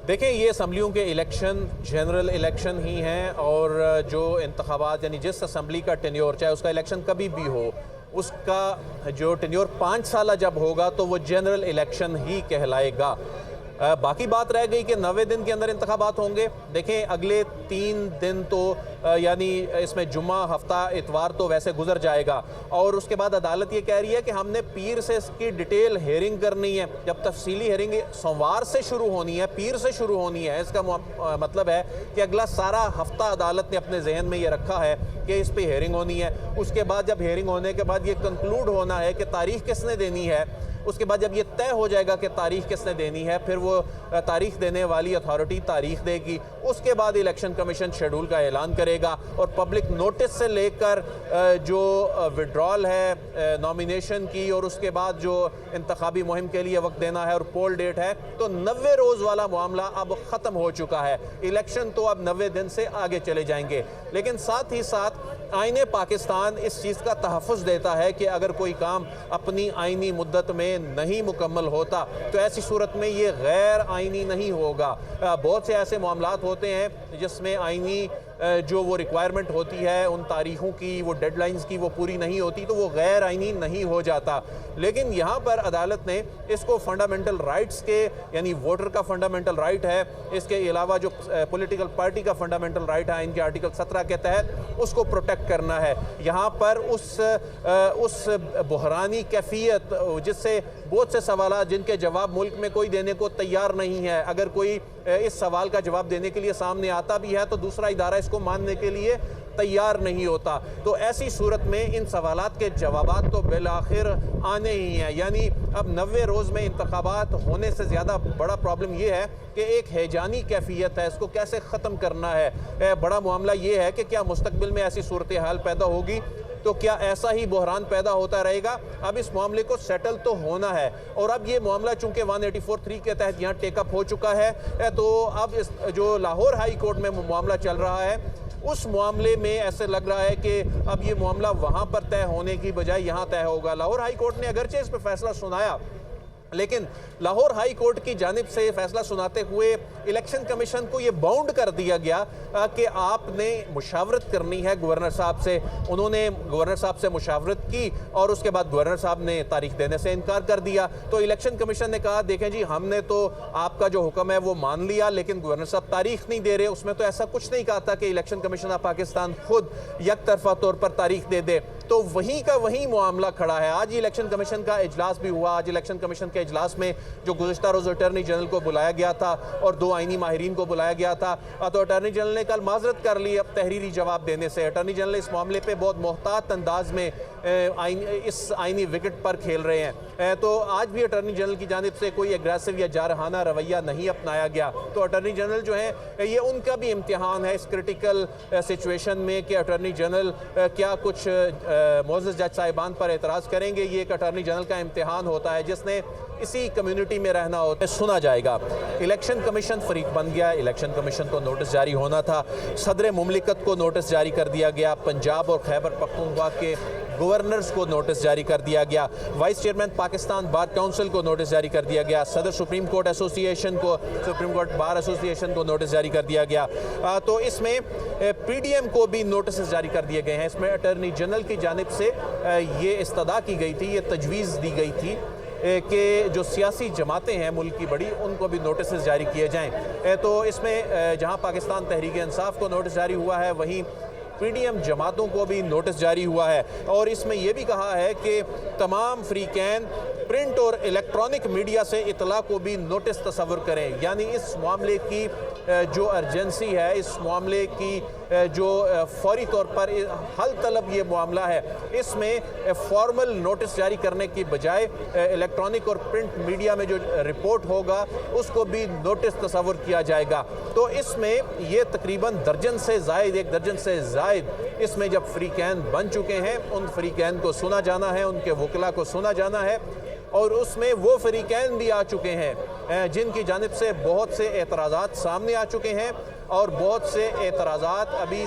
देखें, ये असम्बलियों के इलेक्शन जनरल इलेक्शन ही हैं और जो इंतखाबात यानी जिस असम्बली का टेन्योर चाहे उसका इलेक्शन कभी भी हो, उसका जो टेन्योर 5 साल जब होगा तो वो जनरल इलेक्शन ही कहलाएगा। बाकी बात रह गई कि 90 दिन के अंदर इंतखाबात होंगे। देखें, अगले 3 दिन तो यानी इसमें जुम्मा, हफ्ता, इतवार तो वैसे गुजर जाएगा और उसके बाद अदालत ये कह रही है कि हमने पीर से इसकी डिटेल हेयरिंग करनी है। जब तफसीली हेयरिंग सोमवार से शुरू होनी है, पीर से शुरू होनी है, इसका मतलब है कि अगला सारा हफ्ता अदालत ने अपने जहन में ये रखा है कि इस पर हेयरिंग होनी है। उसके बाद जब हेयरिंग होने के बाद ये कंक्लूड होना है कि तारीख किसने देनी है, उसके बाद जब ये तय हो जाएगा कि तारीख किसने देनी है, फिर वो तारीख देने वाली अथॉरिटी तारीख देगी। उसके बाद इलेक्शन कमीशन शेड्यूल का ऐलान करेगा और पब्लिक नोटिस से लेकर जो विड्रॉल है नॉमिनेशन की और उसके बाद जो इंतखाबी मुहिम के लिए वक्त देना है और पोल डेट है, तो 90 रोज़ वाला मामला अब ख़त्म हो चुका है। इलेक्शन तो अब 90 दिन से आगे चले जाएंगे। लेकिन साथ ही साथ आईने पाकिस्तान इस चीज़ का तहफ़्फ़ुज़ देता है कि अगर कोई काम अपनी आइनी मुद्दत में नहीं मुकम्मल होता तो ऐसी सूरत में ये गैर आइनी नहीं होगा। बहुत से ऐसे मामलात होते हैं जिसमें आइनी जो वो रिक्वायरमेंट होती है उन तारीखों की, वो डेडलाइंस की, वो पूरी नहीं होती तो वो गैर आइनी नहीं हो जाता। लेकिन यहाँ पर अदालत ने इसको फंडामेंटल राइट्स के यानी वोटर का फंडामेंटल राइट है, इसके अलावा जो पॉलिटिकल पार्टी का फंडामेंटल राइट है इनके आर्टिकल 17 के तहत, उसको प्रोटेक्ट करना है। यहाँ पर उस बहरानी कैफियत जिससे बहुत से सवाल जिनके जवाब मुल्क में कोई देने को तैयार नहीं है, अगर कोई इस सवाल का जवाब देने के लिए सामने आता भी है तो दूसरा इदारा इसको मानने के लिए तैयार नहीं होता। तो ऐसी सूरत में इन सवालात के जवाबात तो बिलाखिर आने ही हैं। यानी अब 90 रोज़ में इंतखाबात होने से ज़्यादा बड़ा प्रॉब्लम ये है कि एक हैजानी कैफियत है, इसको कैसे ख़त्म करना है। बड़ा मामला ये है कि क्या मुस्तकबिल में ऐसी सूरत हाल पैदा होगी तो क्या ऐसा ही बहरान पैदा होता रहेगा। अब इस मामले को सेटल तो होना है और अब ये मामला चूंकि 184(3) के तहत यहाँ टेकअप हो चुका है तो अब इस जो लाहौर हाई कोर्ट में मामला चल रहा है उस मामले में ऐसे लग रहा है कि अब ये मामला वहाँ पर तय होने की बजाय यहाँ तय होगा। लाहौर हाई कोर्ट ने अगरचे इस पर फैसला सुनाया, लेकिन लाहौर हाई कोर्ट की जानिब से फैसला सुनाते हुए इलेक्शन कमीशन को ये बाउंड कर दिया गया कि आपने मुशावरत करनी है गवर्नर साहब से। उन्होंने गवर्नर साहब से मुशावरत की और उसके बाद गवर्नर साहब ने तारीख देने से इनकार कर दिया। तो इलेक्शन कमीशन ने कहा, देखें जी, हमने तो आपका जो हुक्म है वो मान लिया, लेकिन गवर्नर साहब तारीख नहीं दे रहे। उसमें तो ऐसा कुछ नहीं कहा था कि इलेक्शन कमीशन ऑफ पाकिस्तान खुद यकतरफा तौर पर तारीख दे दे। तो वहीं का वहीं मामला खड़ा है। आज इलेक्शन कमीशन का इजलास भी हुआ। आज इलेक्शन कमीशन के इजलास में जो गुज़िश्ता रोज़ अटॉर्नी जनरल को बुलाया गया था और 2 आइनी माहिरीन को बुलाया गया था, तो अटॉर्नी जनरल ने कल माजरत कर ली अब तहरीरी जवाब देने से। अटॉर्नी जनरल इस मामले पे बहुत मोहतात अंदाज में इस आइनी विकेट पर खेल रहे हैं। तो आज भी अटॉर्नी जनरल की जानिब से कोई एग्रेसिव या जारहाना रवैया नहीं अपनाया गया। तो अटॉर्नी जनरल जो है ये उनका भी इम्तिहान है इस क्रिटिकल सिचुएशन में कि अटॉर्नी जनरल क्या कुछ मोअज़्ज़ज़ जज साहिबान पर एतराज़ करेंगे। ये एक अटॉर्नी जनरल का इम्तिहान होता है जिसने इसी कम्युनिटी में रहना होता है। सुना जाएगा। इलेक्शन कमीशन फरीक बन गया। इलेक्शन कमीशन को नोटिस जारी होना था। सदर मुमलिकत को नोटिस जारी कर दिया गया। पंजाब और खैबर पख्तूनख्वा के गवर्नर्स को नोटिस जारी कर दिया गया। Vice chairman Pakistan bar council को नोटिस जारी कर दिया गया। सदर सुप्रीम कोर्ट एसोसिएशन को, सुप्रीम कोर्ट बार एसोसिएशन को नोटिस जारी कर दिया गया। तो इसमें पीडीएम को भी नोटिस जारी कर दिए गए हैं। इसमें अटॉर्नी जनरल की जानिब से ये इस्तदा की गई थी, ये तजवीज़ दी गई थी कि जो सियासी जमातें हैं मुल्क की बड़ी, उनको भी नोटिस जारी किए जाएँ। तो इसमें जहाँ पाकिस्तान तहरीक इंसाफ को नोटिस जारी हुआ है, वहीं पीडीएम जमातों को भी नोटिस जारी हुआ है। और इसमें यह भी कहा है कि तमाम फ्रीकैन प्रिंट और इलेक्ट्रॉनिक मीडिया से इतला को भी नोटिस तस्वुर करें। यानी इस मामले की जो अर्जेंसी है, इस मामले की जो फौरी तौर पर हल तलब ये मामला है, इसमें फॉर्मल नोटिस जारी करने की बजाय इलेक्ट्रॉनिक और प्रिंट मीडिया में जो रिपोर्ट होगा उसको भी नोटिस तस्वुर किया जाएगा। तो इसमें ये तकरीबन दर्जन से जायद, 1 दर्जन से जायद इसमें जब फ्रीकैन बन चुके हैं, उन फ्रीकैन को सुना जाना है, उनके वकला को सुना जाना है। और उसमें वो फ्रीकैन भी आ चुके हैं जिनकी जानिब से बहुत से एतराज़ात सामने आ चुके हैं और बहुत से एतराज़ात अभी